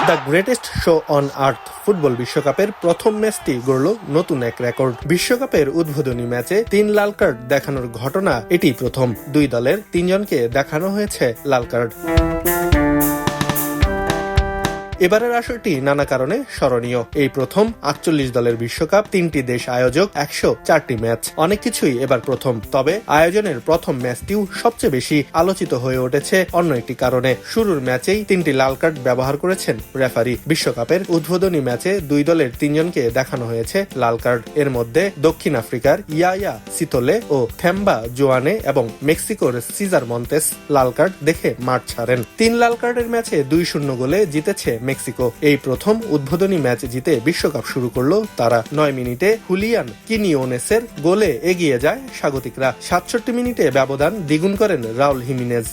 The greatest show on earth football বিশ্বকাপের প্রথম ম্যাচটি গড়ল নতুন এক রেকর্ড। বিশ্বকাপের উদ্বোধনী ম্যাচে 3 লাল কার্ড দেখানোর ঘটনা এটি প্রথম। দুই দলের 3 জনকে দেখানো হয়েছে লাল কার্ড। এবারের আসরটি নানা কারণে স্মরণীয়। এই প্রথম 48 দলের বিশ্বকাপ, 3টি দেশ আয়োজক, 104টি ম্যাচ। অনেক কিছুই এবার প্রথম। তবে আয়োজনের প্রথম ম্যাচটিও সবচেয়ে বেশি আলোচিত হয়ে উঠেছে অন্য একটি কারণে। শুরুর ম্যাচেই 3টি লাল কার্ড ব্যবহার করেছেন রেফারি। বিশ্বকাপের উদ্বোধনী ম্যাচে 2 দলের 3 জনকে দেখানো হয়েছে লাল কার্ড। এর মধ্যে দক্ষিণ আফ্রিকার ইয়ায়া সিতোলে ও থেম্বা জোয়ানে এবং মেক্সিকোর সিজার মন্তেস লাল কার্ড দেখে মাঠ ছাড়েন। 3 লাল কার্ডের ম্যাচে 2-0 গোলে জিতেছে মেক্সিকো। এই প্রথম উদ্বোধনী ম্যাচ জিতে বিশ্বকাপ শুরু করলো তারা। 9 মিনিটে হুলিয়ান কিনিওনেসের গোলে এগিয়ে যায় স্বাগতিকরা। 67 মিনিটে ব্যবধান দ্বিগুণ করেন রাউল হিমিনেজ।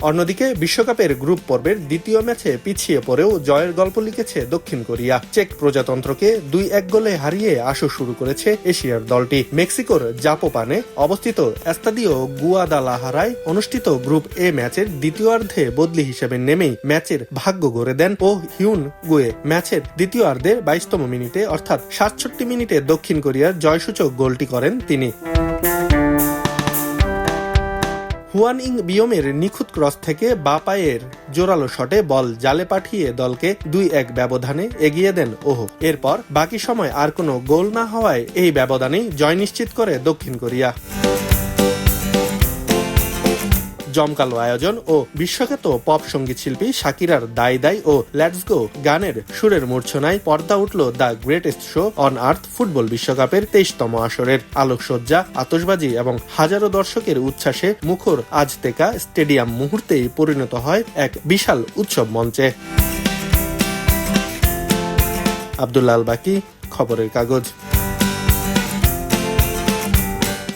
অন্যদিকে বিশ্বকাপের গ্রুপ পর্বের দ্বিতীয় ম্যাচে পিছিয়ে পড়েও জয়ের গল্প লিখেছে দক্ষিণ কোরিয়া। চেক প্রজাতন্ত্রকে 2-1 গোলে হারিয়ে আসর শুরু করেছে এশিয়ার দলটি। মেক্সিকোর জাপোপানে অবস্থিত এস্তাদিও গুয়াদালাহারায় অনুষ্ঠিত গ্রুপ এ ম্যাচের দ্বিতীয়ার্ধে বদলি হিসেবে নেমেই ম্যাচের ভাগ্য গড়ে দেন ও হিউন গুয়ে। ম্যাচের দ্বিতীয়ার্ধের 22তম মিনিটে অর্থাৎ 67 মিনিটে দক্ষিণ কোরিয়ার জয়সূচক গোলটি করেন তিনি। হুয়ান ইং বিয়মের নিখুঁত ক্রস থেকে বাঁ পায়ের জোরালো শটে বল জালে পাঠিয়ে দলকে 2-1 ব্যবধানে এগিয়ে দেন ওহো। এরপর বাকি সময় আর কোনো গোল না হওয়ায় এই ব্যবধানেই জয় নিশ্চিত করে দক্ষিণ কোরিয়া। জমকালো আয়োজন ও বিশ্বখ্যাত পপ সঙ্গীত শিল্পী শাকিরার দাই দাই ও লেটস গো গানের সুরের মূর্ছনায় পর্দা উঠল the greatest show on earth football বিশ্বকাপের 23তম আসরের। আলোকসজ্জা, আতশবাজি এবং হাজারো দর্শকের উচ্ছ্বাসে মুখর আজতেকা স্টেডিয়াম মুহূর্তেই পরিণত হয় এক বিশাল উৎসব মঞ্চে। আব্দুল্লাহ আল বাকি, খবরের কাগজ।